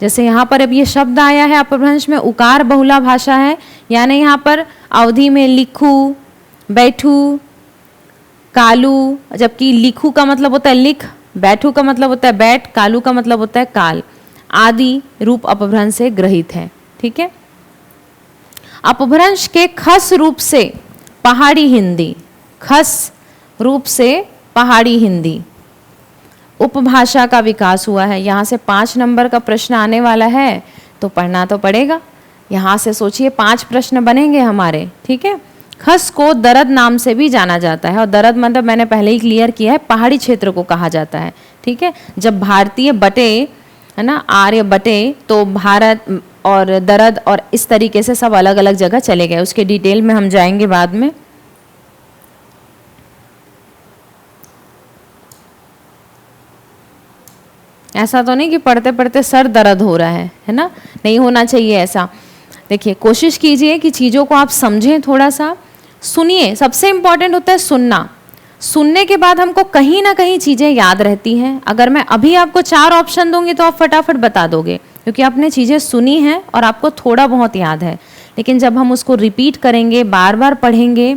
जैसे यहाँ पर अब ये शब्द आया है अपभ्रंश में, उकार बहुला भाषा है, यानी यहाँ पर अवधि में लिखू, बैठू, कालू, जबकि लिखू का मतलब होता है लिख, बैठू का मतलब होता है बैठ, कालू का मतलब होता है काल, आदि रूप अपभ्रंश से ग्रहित है। ठीक है। अपभ्रंश के खस रूप से पहाड़ी हिंदी, खस रूप से पहाड़ी हिंदी उपभाषा का विकास हुआ है। यहाँ से 5 नंबर का प्रश्न आने वाला है, तो पढ़ना तो पड़ेगा। यहाँ से सोचिए 5 प्रश्न बनेंगे हमारे। ठीक है। खस को दरद नाम से भी जाना जाता है, और दरद मतलब मैंने पहले ही क्लियर किया है, पहाड़ी क्षेत्र को कहा जाता है। ठीक है। जब भारतीय बटे, है ना, आर्य बटे, तो भारत और दरद और इस तरीके से सब अलग अलग जगह चले गए। उसके डिटेल में हम जाएंगे बाद में। ऐसा तो नहीं कि पढ़ते पढ़ते सर दर्द हो रहा है ना, नहीं होना चाहिए ऐसा। देखिए, कोशिश कीजिए कि चीज़ों को आप समझें, थोड़ा सा सुनिए। सबसे इम्पॉर्टेंट होता है सुनना। सुनने के बाद हमको कहीं ना कहीं चीज़ें याद रहती हैं। अगर मैं अभी आपको 4 ऑप्शन दूंगी तो आप फटाफट बता दोगे, क्योंकि आपने चीज़ें सुनी हैं और आपको थोड़ा बहुत याद है। लेकिन जब हम उसको रिपीट करेंगे, बार बार पढ़ेंगे,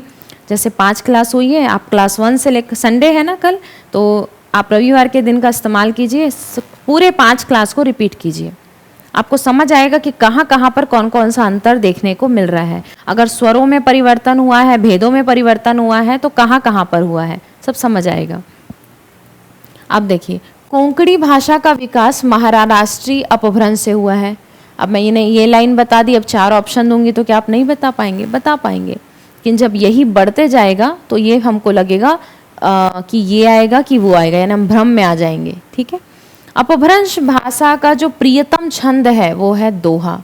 जैसे 5 क्लास हुई है, आप क्लास 1 से लेकर, संडे है ना कल, तो आप रविवार के दिन का इस्तेमाल कीजिए, पूरे 5 क्लास को रिपीट कीजिए। आपको समझ आएगा कि कहाँ कहाँ पर कौन कौन सा अंतर देखने को मिल रहा है। अगर स्वरों में परिवर्तन हुआ है, भेदों में परिवर्तन हुआ है, तो कहाँ कहाँ पर हुआ है, सब समझ आएगा। अब देखिए, कोंकणी भाषा का विकास महाराष्ट्रीय अपभ्रंश से हुआ है। अब मैं ये लाइन बता दी, अब 4 ऑप्शन दूंगी तो क्या आप नहीं बता पाएंगे? बता पाएंगे। लेकिन जब यही बढ़ते जाएगा तो ये हमको लगेगा कि ये आएगा कि वो आएगा, यानी हम भ्रम में आ जाएंगे। ठीक है। अपभ्रंश भाषा का जो प्रियतम छंद है वो है दोहा।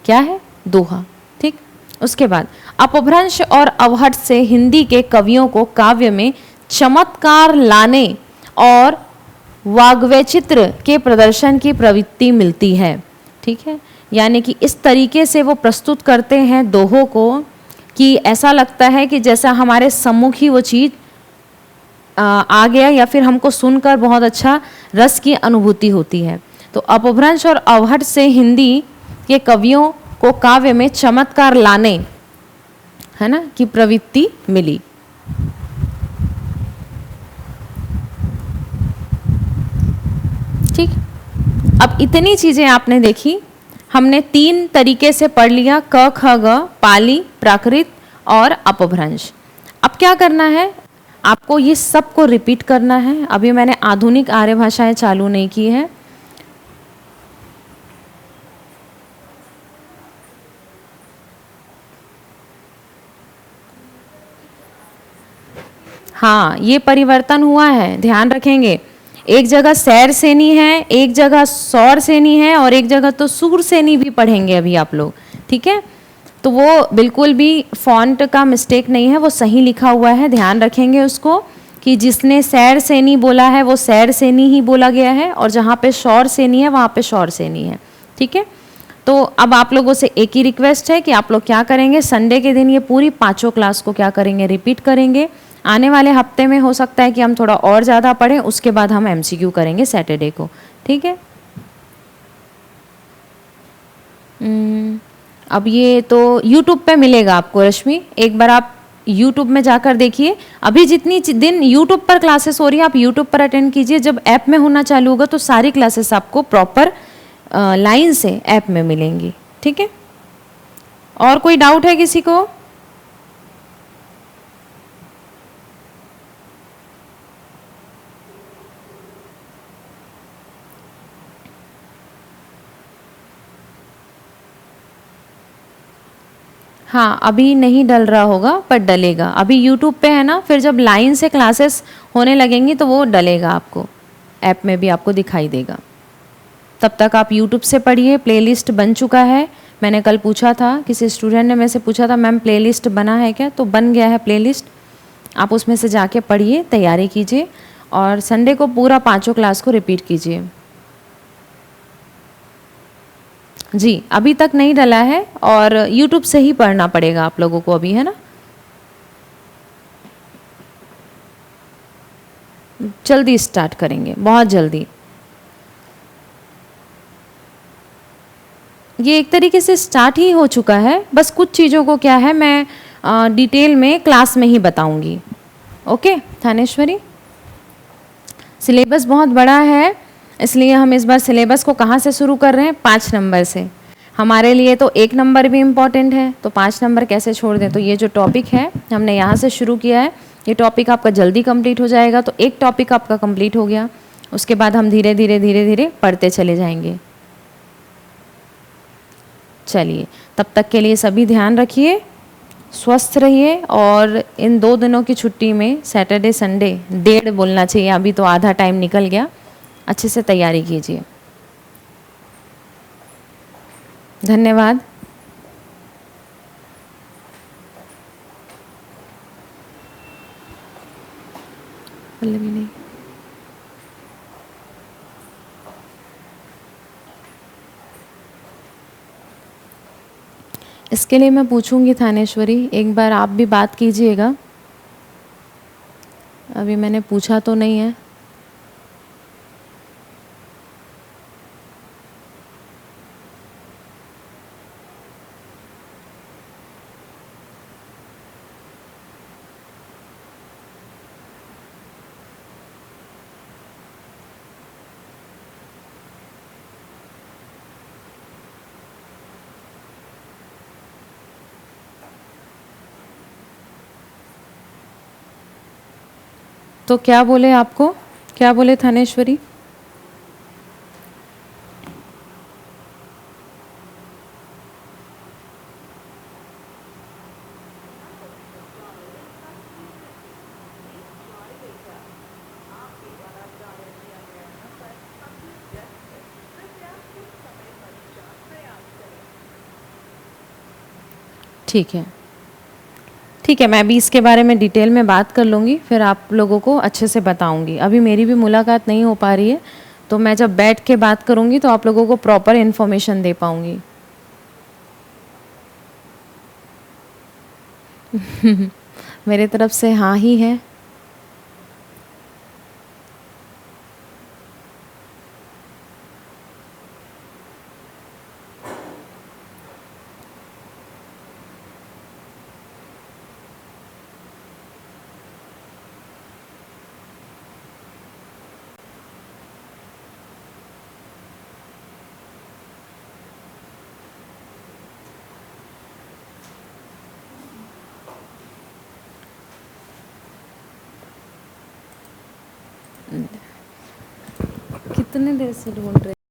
क्या है? दोहा। ठीक। उसके बाद अपभ्रंश और अवहट से हिंदी के कवियों को काव्य में चमत्कार लाने और वाग्वैचित्र के प्रदर्शन की प्रवृत्ति मिलती है। ठीक है। यानी कि इस तरीके से वो प्रस्तुत करते हैं दोहों को कि ऐसा लगता है कि जैसा हमारे सम्मुख ही वो चीज़ आ गया, या फिर हमको सुनकर बहुत अच्छा रस की अनुभूति होती है। तो अपभ्रंश और अवहट से हिंदी के कवियों को काव्य में चमत्कार लाने, है ना, की प्रवृत्ति मिली। ठीक। अब इतनी चीजें आपने देखी, हमने 3 तरीके से पढ़ लिया, क ख ग, पाली, प्राकृत और अपभ्रंश। अब क्या करना है, आपको ये सब को रिपीट करना है। अभी मैंने आधुनिक आर्य भाषाएं चालू नहीं की है। हाँ, ये परिवर्तन हुआ है, ध्यान रखेंगे। एक जगह सैर सेनी है, एक जगह सौर सेनी है, और एक जगह तो सूर सेनी भी पढ़ेंगे अभी आप लोग। ठीक है। तो वो बिल्कुल भी फॉन्ट का मिस्टेक नहीं है, वो सही लिखा हुआ है, ध्यान रखेंगे उसको कि जिसने सैर सेनी बोला है वो सैर सेनी ही बोला गया है, और जहाँ पे शौर सेनी है वहाँ पे शौर सेनी है। ठीक है। तो अब आप लोगों से एक ही रिक्वेस्ट है कि आप लोग क्या करेंगे, संडे के दिन ये पूरी 5 क्लास को क्या करेंगे, रिपीट करेंगे। आने वाले हफ्ते में हो सकता है कि हम थोड़ा और ज़्यादा पढ़ें, उसके बाद हम एमसीक्यू करेंगे सैटरडे को। ठीक है। अब ये तो यूट्यूब पे मिलेगा आपको रश्मि, एक बार आप यूट्यूब में जाकर देखिए। अभी जितनी दिन यूट्यूब पर क्लासेस हो रही है आप यूट्यूब पर अटेंड कीजिए। जब ऐप में होना चालू होगा तो सारी क्लासेस आपको प्रॉपर लाइन से ऐप में मिलेंगी। ठीक है। और कोई डाउट है किसी को? हाँ, अभी नहीं डल रहा होगा पर डलेगा। अभी यूट्यूब पे है ना, फिर जब लाइन से क्लासेस होने लगेंगी तो वो डलेगा, आपको ऐप में भी आपको दिखाई देगा। तब तक आप यूट्यूब से पढ़िए, प्लेलिस्ट बन चुका है। मैंने कल पूछा था, किसी स्टूडेंट ने मेरे से पूछा था मैम प्लेलिस्ट बना है क्या, तो बन गया है प्लेलिस्ट। आप उसमें से जाके पढ़िए, तैयारी कीजिए, और संडे को पूरा 5 क्लास को रिपीट कीजिए। जी, अभी तक नहीं डला है, और यूट्यूब से ही पढ़ना पड़ेगा आप लोगों को अभी, है ना। जल्दी स्टार्ट करेंगे, बहुत जल्दी। ये एक तरीके से स्टार्ट ही हो चुका है, बस कुछ चीज़ों को क्या है मैं डिटेल में क्लास में ही बताऊंगी। ओके थानेश्वरी, सिलेबस बहुत बड़ा है, इसलिए हम इस बार सिलेबस को कहाँ से शुरू कर रहे हैं, 5 नंबर से। हमारे लिए तो 1 नंबर भी इम्पॉर्टेंट है, तो 5 नंबर कैसे छोड़ दें। तो ये जो टॉपिक है हमने यहाँ से शुरू किया है, ये टॉपिक आपका जल्दी कंप्लीट हो जाएगा। तो एक टॉपिक आपका कंप्लीट हो गया, उसके बाद हम धीरे धीरे धीरे धीरे पढ़ते चले जाएंगे। चलिए, तब तक के लिए सभी ध्यान रखिए, स्वस्थ रहिए, और इन 2 दिनों की छुट्टी में सैटरडे संडे 1:30 बोलना चाहिए, अभी तो आधा टाइम निकल गया, अच्छे से तैयारी कीजिए। धन्यवाद। नहीं, इसके लिए मैं पूछूंगी थानेश्वरी, एक बार आप भी बात कीजिएगा। अभी मैंने पूछा तो नहीं है। तो क्या बोले आपको, क्या बोले थानेश्वरी? ठीक है, ठीक है, मैं अभी इसके बारे में डिटेल में बात कर लूँगी, फिर आप लोगों को अच्छे से बताऊँगी। अभी मेरी भी मुलाकात नहीं हो पा रही है, तो मैं जब बैठ के बात करूँगी तो आप लोगों को प्रॉपर इन्फॉर्मेशन दे पाऊँगी। मेरे तरफ से हाँ ही है। कितने देर से ढूंढ रहे